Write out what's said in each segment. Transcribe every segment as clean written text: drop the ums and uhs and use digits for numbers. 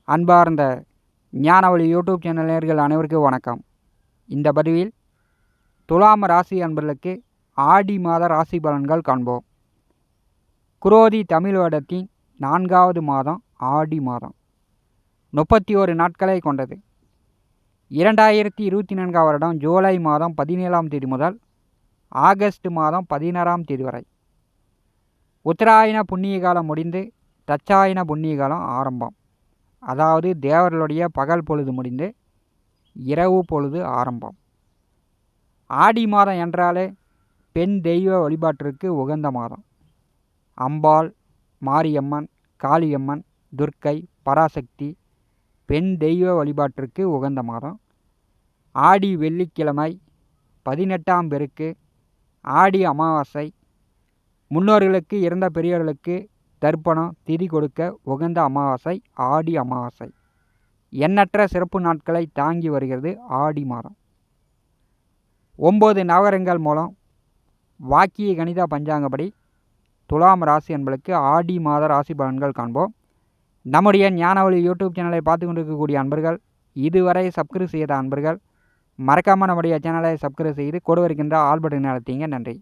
அன்பார்ந்த ஞானவழி YouTube channel நேயர்கள் அனைவருக்கும் வணக்கம். இந்த பதிவில் துலாம் ராசி அன்பர்களுக்கு ஆடி மாத ராசி பலன்கள் காண்போம். குரோதி தமிழ் வருடத்தின் 4வது மாதம் ஆடி மாதம் 31 நாட்களை கொண்டது. 2024 வருடம் ஜூலை மாதம் 17ஆம் தேதி முதல் ஆகஸ்ட் மாதம் 16ஆம் தேதி வரை உத்தராயண புண்ணிய காலம் முடிந்து தட்சாயண புண்ணிய காலம் ஆரம்பம். அதாவது தேவர்களுடைய பகல் பொழுது முடிந்து இரவு பொழுது ஆரம்பம். ஆடி மாதம் என்றாலே பெண் தெய்வ வழிபாட்டிற்கு உகந்த மாதம். அம்பாள், மாரியம்மன், காளியம்மன், துர்க்கை, பராசக்தி பெண் தெய்வ வழிபாட்டிற்கு உகந்த மாதம். ஆடி வெள்ளிக்கிழமை, 18ஆம் பெருக்கு, ஆடி அமாவாசை, முன்னோர்களுக்கு இறந்த பெரியவர்களுக்கு தர்ப்பணம் திதி கொடுக்க உகந்த அமாவாசை ஆடி அமாவாசை. எண்ணற்ற சிறப்பு நாட்களை தாங்கி வருகிறது ஆடி மாதம். 9 நவகிரகங்கள் மூலம் வாக்கிய கணித பஞ்சாங்கப்படி துலாம் ராசி என்பதற்கு ஆடி மாத ராசி பலன்கள் காண்போம். நம்முடைய ஞானவழி யூடியூப் சேனலை பார்த்து கொண்டிருக்கக்கூடிய அன்பர்கள், இதுவரை சப்ஸ்கிரைப் செய்த அன்பர்கள் மறக்காமல் நம்முடைய சேனலை சப்ஸ்கிரைப் செய்து கூட இருக்கின்ற ஆல் பட்டனை அழுத்திங்க. நன்றி.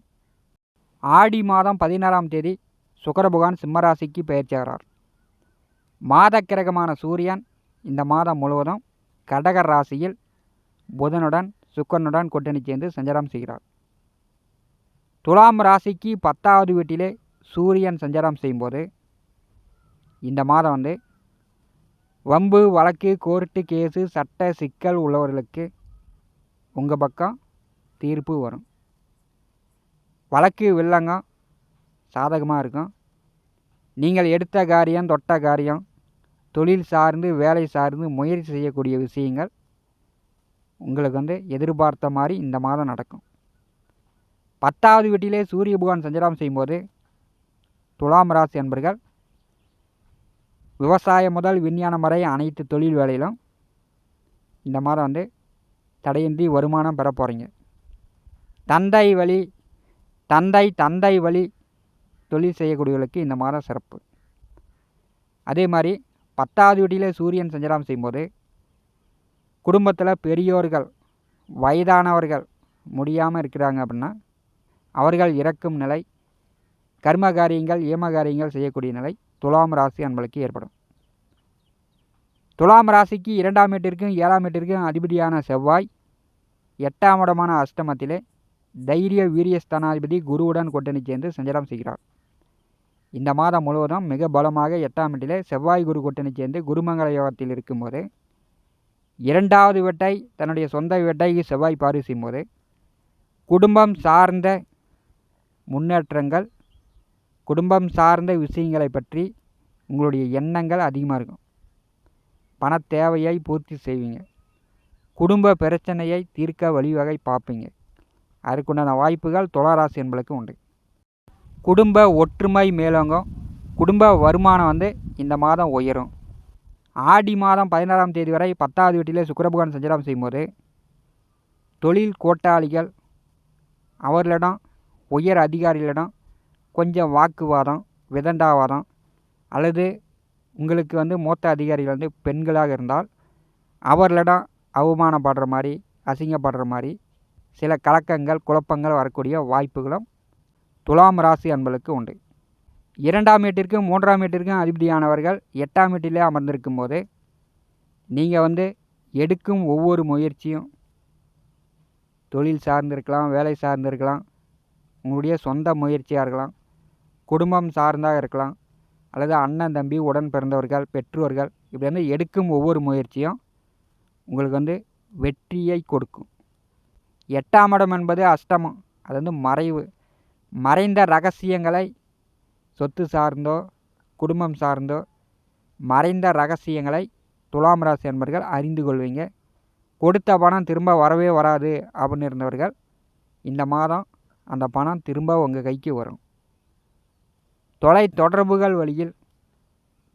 ஆடி மாதம் 16ஆம் தேதி சுக்கிர பகவான் சிம்மராசிக்கு பெயர்ச்சாகிறார். மாத கிரகமான சூரியன் இந்த மாதம் முழுவதும் கடக ராசியில் புதனுடன் சுக்கிரனுடன் கூட்டணி சேர்ந்து சஞ்சாரம் செய்கிறார். துலாம் ராசிக்கு 10வது வீட்டிலே சூரியன் சஞ்சாரம் செய்யும்போது இந்த மாதம் வம்பு வழக்கு கோர்ட்டு கேஸு சட்ட சிக்கல் உள்ளவர்களுக்கு உங்கள் பக்கம் தீர்ப்பு வரும். வழக்கு வில்லங்கம் சாதகமாக இருக்கும். நீங்கள் எடுத்த காரியம் தொட்ட காரியம் தொழில் சார்ந்து வேலை சார்ந்து முயற்சி செய்யக்கூடிய விஷயங்கள் உங்களுக்கு எதிர்பார்த்த மாதிரி இந்த மாதம் நடக்கும். 10வது வீட்டிலே சூரிய பகவான் சஞ்சாரம் செய்யும்போது துலாம் ராசி என்பர்கள் விவசாயம் முதல் விஞ்ஞானம் வரை அனைத்து தொழில் வேலையிலும் இந்த மாதம் தடையின்றி வருமானம் பெற போகிறீங்க. தந்தை வழி தொழில் செய்யக்கூடியவர்களுக்கு இந்த மாதம் சிறப்பு. அதே மாதிரி 10வது வீட்டிலே சூரியன் சஞ்சாரம் செய்யும்போது குடும்பத்தில் பெரியோர்கள் வயதானவர்கள் முடியாமல் இருக்கிறாங்க அப்படின்னா அவர்கள் இறக்கும் நிலை, கர்ம காரியங்கள் ஏம காரியங்கள் செய்யக்கூடிய நிலை துலாம் ராசி அன்பர்களுக்கு ஏற்படும். துலாம் ராசிக்கு 2ஆம் வீட்டிற்கும் 7ஆம் வீட்டிற்கும் அதிபதியான செவ்வாய் 8ஆம் இடமான அஷ்டமத்திலே தைரிய வீரியஸ்தானாதிபதி குருவுடன் கூட்டணி சேர்ந்து சஞ்சாரம் செய்கிறார். இந்த மாதம் முழுவதும் மிக பலமாக 8ஆம் வீட்டிலே செவ்வாய் குரு கூட்டணி சேர்ந்து குருமங்கள யோகத்தில் இருக்கும்போது 2வது வீட்டை தன்னுடைய சொந்த வீட்டைக்கு செவ்வாய் பார்வை செய்யும்போது குடும்பம் சார்ந்த முன்னேற்றங்கள், குடும்பம் சார்ந்த விஷயங்களை பற்றி உங்களுடைய எண்ணங்கள் அதிகமாக இருக்கும். பண தேவையை பூர்த்தி செய்வீங்க. குடும்ப பிரச்சனையை தீர்க்க வழிவகை பார்ப்பீங்க. அதற்குண்டான வாய்ப்புகள் துளாராசி என்பதற்கு உண்டு. குடும்ப ஒற்றுமை மேலோங்கும். குடும்ப வருமானம் இந்த மாதம் உயரும். ஆடி மாதம் 16ஆம் தேதி வரை 10வது வீட்டிலே சுக்கிர பகவான் சஞ்சாரம் செய்யும்போது தொழில் கூட்டாளிகள் அவர்களிடம் உயர் அதிகாரிகளிடம் கொஞ்சம் வாக்குவாதம், விதண்டாவாதம் அல்லது உங்களுக்கு மூத்த அதிகாரிகள் பெண்களாக இருந்தால் அவர்களிடம் அவமானப்படுற மாதிரி அசிங்கப்படுற மாதிரி சில கலக்கங்கள் குழப்பங்கள் வரக்கூடிய வாய்ப்புகளும் துலாம் ராசி அன்பர்களுக்கு உண்டு. 2ஆம் வீட்டிற்கும் 3ஆம் வீட்டிற்கும் அதிபதியானவர்கள் 8ஆம் வீட்டிலே அமர்ந்திருக்கும் போது நீங்கள் எடுக்கும் ஒவ்வொரு முயற்சியும் தொழில் சார்ந்திருக்கலாம், வேலை சார்ந்திருக்கலாம், உங்களுடைய சொந்த முயற்சியாக இருக்கலாம், குடும்பம் சார்ந்தாக இருக்கலாம், அல்லது அண்ணன் தம்பி உடன் பிறந்தவர்கள் பெற்றோர்கள் இப்படி எடுக்கும் ஒவ்வொரு முயற்சியும் உங்களுக்கு வெற்றியை கொடுக்கும். 8ஆம் இடம் என்பது அஷ்டமம். அது மறைந்த ரகசியங்களை சொத்து சார்ந்தோ குடும்பம் சார்ந்தோ மறைந்த ரகசியங்களை துலாம் ராசி என்பவர்கள் அறிந்து கொள்வீங்க. கொடுத்த பணம் திரும்ப வரவே வராது அப்படின்னு இருந்தவர்கள் இந்த மாதம் அந்த பணம் திரும்ப உங்கள் கைக்கு வரும். தொலை தொடர்புகள் வழியில்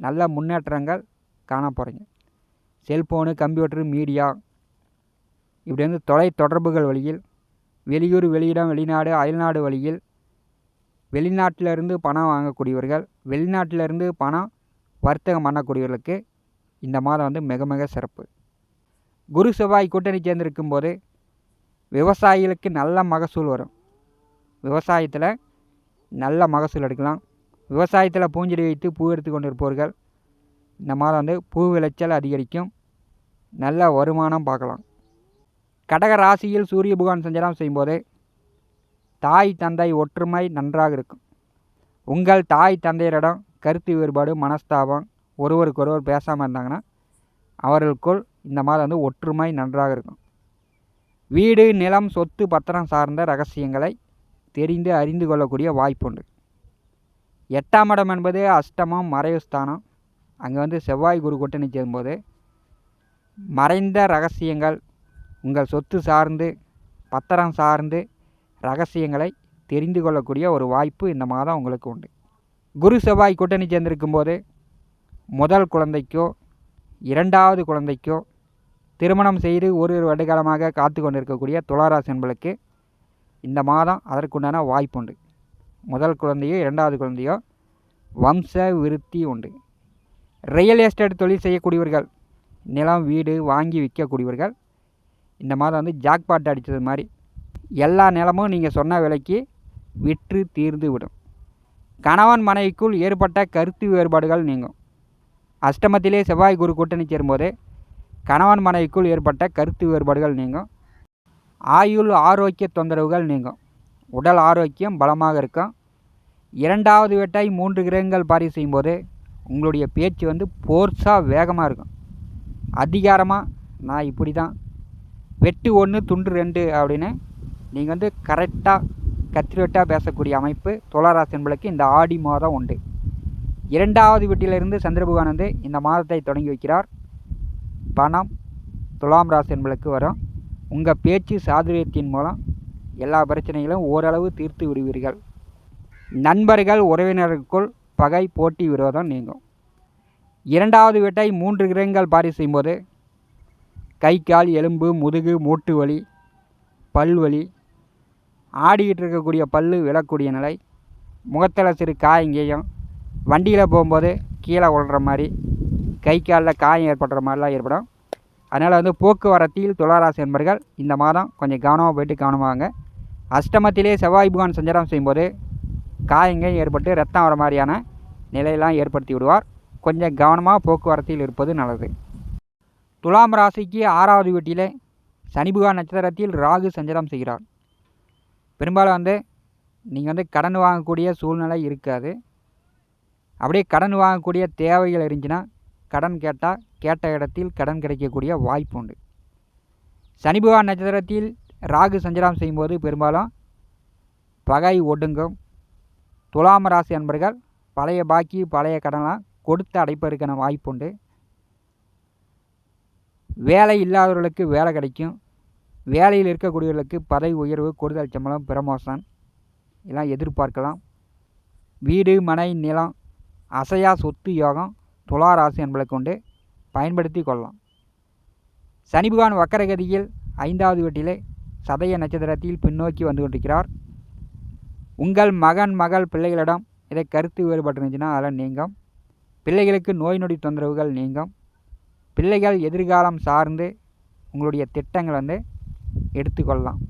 நல்ல முன்னேற்றங்கள் காண போகிறீங்க. செல்ஃபோனு, கம்ப்யூட்டரு, மீடியா இப்படி தொலை தொடர்புகள் வழியில் வெளியூர், வெளியிடம், வெளிநாடு, அயல்நாடு வழியில் வெளிநாட்டிலிருந்து பணம் வாங்கக்கூடியவர்கள், வெளிநாட்டிலிருந்து பணம் வர்த்தகம் பண்ணக்கூடியவர்களுக்கு இந்த மாதம் வந்து மிக மிக சிறப்பு. குரு செவ்வாய் கூட்டணி சேர்ந்திருக்கும் போது விவசாயிகளுக்கு நல்ல மகசூல் வரும். விவசாயத்தில் நல்ல மகசூல் எடுக்கலாம். விவசாயத்தில் பூஞ்செடி வைத்து பூ எடுத்து கொண்டு இருப்பவர்கள் இந்த மாதம் வந்து பூ விளைச்சல் அதிகரிக்கும். நல்ல வருமானம் பார்க்கலாம். கடக ராசியில் சூரிய பகவான் சஞ்சாரம் செய்யும்போது தாய் தந்தை ஒற்றுமை நன்றாக இருக்கும். உங்கள் தாய் தந்தையரிடம் கருத்து வேறுபாடு, மனஸ்தாபம், ஒருவருக்கொருவர் பேசாமல் இருந்தாங்கன்னா அவர்களுக்குள் இந்த மாதம் வந்து ஒற்றுமை நன்றாக இருக்கும். வீடு, நிலம், சொத்து, பத்திரம் சார்ந்த ரகசியங்களை தெரிந்து அறிந்து கொள்ளக்கூடிய வாய்ப்புண்டு. 8ஆம் இடம் என்பது அஷ்டமம், மறைவு ஸ்தானம். அங்கே வந்து செவ்வாய் குரு கூட்டணி சேரும்போது மறைந்த ரகசியங்கள், உங்கள் சொத்து சார்ந்து, பத்திரம் சார்ந்து ரகசியங்களை தெரிந்து கொள்ளக்கூடிய ஒரு வாய்ப்பு இந்த மாதம் உங்களுக்கு உண்டு. குரு செவ்வாய் கூட்டணி சேர்ந்திருக்கும் போது முதல் குழந்தைக்கோ 2வது குழந்தைக்கோ திருமணம் செய்து ஒரு வருடகாலமாக காத்து கொண்டிருக்கக்கூடிய துளாராசி என்பளுக்கு இந்த மாதம் அதற்குண்டான வாய்ப்புண்டு. முதல் குழந்தையோ 2வது குழந்தையோ வம்ச விருத்தி உண்டு. ரியல் எஸ்டேட் தொழில் செய்யக்கூடியவர்கள், நிலம் வீடு வாங்கி விற்கக்கூடியவர்கள் இந்த மாதம் வந்து ஜாக்பாட் அடித்தது மாதிரி எல்லா நிலமும் நீங்கள் சொன்ன விலைக்கு விற்று தீர்ந்து விடும். கணவன் மனைவிக்குள் ஏற்பட்ட கருத்து வேறுபாடுகள் நீங்கும். அஷ்டமத்திலே செவ்வாய் குரு கூட்டணி சேரும்போது கணவன் மனைவிக்குள் ஏற்பட்ட கருத்து வேறுபாடுகள் நீங்கும். ஆயுள் ஆரோக்கிய தொந்தரவுகள் நீங்கும். உடல் ஆரோக்கியம் பலமாக இருக்கும். 2வது வீட்டை 3 கிரகங்கள் பாரி செய்யும்போது உங்களுடைய பேச்சு வந்து போர்ஸாக வேகமாக இருக்கும். அதிகாரமாக நான் இப்படி தான், வெட்டு 1 துண்டு 2 அப்படின்னு நீங்கள் வந்து கரெக்டாக கத்திரிவெட்டாக பேசக்கூடிய அமைப்பு துளாராசி என்பளுக்கு இந்த ஆடி மாதம் உண்டு. 2வது வீட்டிலிருந்து சந்திர பகவான் வந்து இந்த மாதத்தை தொடங்கி வைக்கிறார். பணம் துலாம் ராசி என்பளுக்கு வரும். உங்கள் பேச்சு சாதுரியத்தின் மூலம் எல்லா பிரச்சனைகளும் ஓரளவு தீர்த்து விடுவீர்கள். நண்பர்கள் உறவினருக்குள் பகை போட்டி விரோதம் நீங்கும். 2வது வீட்டை 3 கிரகங்கள் பாரி செய்யும்போது கை கால் எலும்பு முதுகு மூட்டு வலி, பல்வலி, ஆடிக்கிட்டு இருக்கக்கூடிய பல்லு விழக்கூடிய நிலை, முகத்தில் சிறு காயங்கேயம், வண்டியில் போகும்போது கீழே விழுற மாதிரி, கை காலில் காயம் ஏற்படுற மாதிரிலாம் ஏற்படும். அதனால் வந்து போக்குவரத்தில் துளாராசி என்பர்கள் இந்த மாதம் கொஞ்சம் கவனமாக போயிட்டு கவனமாகங்க. அஷ்டமத்திலே செவ்வாய் பகவான் சஞ்சாரம் செய்யும்போது காயங்கள் ஏற்பட்டு ரத்தம் வர மாதிரியான நிலையெல்லாம் ஏற்படுத்தி விடுவார். கொஞ்சம் கவனமாக போக்குவரத்தில் இருப்பது நல்லது. துலாம் ராசிக்கு 6வது வீட்டிலே சனி பகவான் நட்சத்திரத்தில் ராகு சஞ்சாரம் செய்கிறார். பெரும்பாலும் வந்து நீங்கள் வந்து கடன் வாங்கக்கூடிய சூழ்நிலை இருக்காது. அப்படியே கடன் வாங்கக்கூடிய தேவைகள் இருந்துச்சுன்னா கடன் கேட்டால் கேட்ட இடத்தில் கடன் கிடைக்கக்கூடிய வாய்ப்பு உண்டு. சனி பகவான் நட்சத்திரத்தில் ராகு சஞ்சாரம் செய்யும்போது பெரும்பாலும் பகை ஒடுங்கும். துலாம் ராசி அன்பர்கள் பழைய பாக்கி பழைய கடன்லாம் கொடுத்து அடைப்பதற்கான வாய்ப்புண்டு. வேலை இல்லாதவர்களுக்கு வேலை கிடைக்கும். வேலையில் இருக்கக்கூடியவர்களுக்கு பதவி உயர்வு, கூடுதல் சம்பளம், பிரமோஷன் எல்லாம் எதிர்பார்க்கலாம். வீடு மனை நிலம் அசையா சொத்து யோகம் துலா ராசி என்பதை கொண்டு பயன்படுத்தி கொள்ளலாம். சனி பகவான் வக்கரகதியில் 5வது வீட்டிலே சதய நட்சத்திரத்தில் பின்னோக்கி வந்து கொண்டிருக்கிறார். உங்கள் மகன் மகள் பிள்ளைகளிடம் இதை கருத்து வேறுபாடு இருந்துச்சுன்னா அதெல்லாம் நீங்கும். பிள்ளைகளுக்கு நோய் நொடி தொந்தரவுகள் நீங்கும். பிள்ளைகள் எதிர்காலம் சார்ந்து உங்களுடைய திட்டங்கள் வந்து எடுத்துக்கொள்ளலாம்.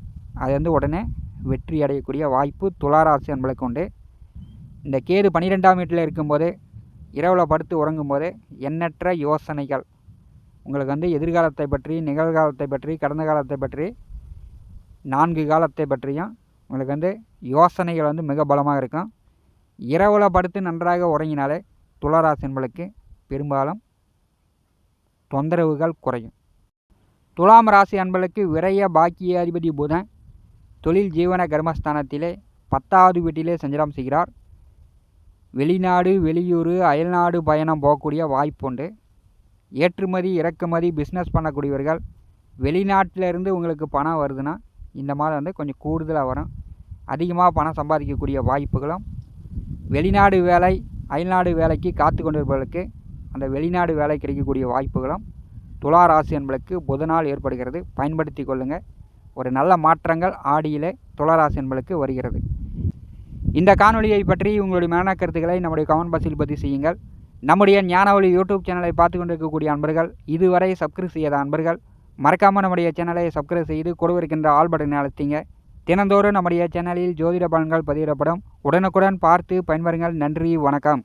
அது வந்து உடனே வெற்றி அடையக்கூடிய வாய்ப்பு துளாராசி என்பதை கொண்டு. இந்த கேது 12ஆம் வீட்டில் இருக்கும்போது இரவில் படுத்து உறங்கும்போது எண்ணற்ற யோசனைகள் உங்களுக்கு வந்து எதிர்காலத்தை பற்றி, நிகழ்காலத்தை பற்றி, கடந்த காலத்தை பற்றி, 4 காலத்தை பற்றியும் உங்களுக்கு வந்து யோசனைகள் வந்து மிக பலமாக இருக்கும். இரவில் படுத்து நன்றாக உறங்கினாலே துளாராசி என்பளுக்கு பெரும்பாலும் தொந்தரவுகள் குறையும். துலாம் ராசி அன்பளுக்கு விரைய பாக்கிய அதிபதி புதன் தொழில் ஜீவன கர்மஸ்தானத்திலே 10வது வீட்டிலே சஞ்சாரம் செய்கிறார். வெளிநாடு வெளியூர் அயல்நாடு பயணம் போகக்கூடிய வாய்ப்புண்டு. ஏற்றுமதி இறக்குமதி பிஸ்னஸ் பண்ணக்கூடியவர்கள் வெளிநாட்டிலேருந்து உங்களுக்கு பணம் வருதுன்னா இந்த மாதம் வந்து கொஞ்சம் கூடுதலாக வரும். அதிகமாக பணம் சம்பாதிக்கக்கூடிய வாய்ப்புகளும், வெளிநாடு வேலை அயல்நாடு வேலைக்கு காத்து கொண்டிருப்பவர்களுக்கு அந்த வெளிநாடு வேலை கிடைக்கக்கூடிய வாய்ப்புகளும் துலா ராசி என்பளுக்கு புதனால் ஏற்படுகிறது. பயன்படுத்தி கொள்ளுங்கள். ஒரு நல்ல மாற்றங்கள் ஆடியிலே துலா ராசி என்பளுக்கு வருகிறது. இந்த காணொலியை பற்றி உங்களுடைய மன கருத்துக்களை நம்முடைய கமெண்ட் பாக்ஸில் பதிவு செய்யுங்கள். நம்முடைய ஞானவழி யூடியூப் சேனலை பார்த்து கொண்டிருக்கக்கூடிய அன்பர்கள், இதுவரை சப்ஸ்கிரைப் செய்யாத அன்பர்கள் மறக்காமல் நம்முடைய சேனலை சப்ஸ்கிரைப் செய்து கொடுவிருக்கின்ற ஆல் பட்டனை அழுத்திங்க. தினந்தோறும் நம்முடைய சேனலில் ஜோதிட பலன்கள் பதிவிடப்படும். உடனுக்குடன் பார்த்து பயன்பெறுங்கள். நன்றி, வணக்கம்.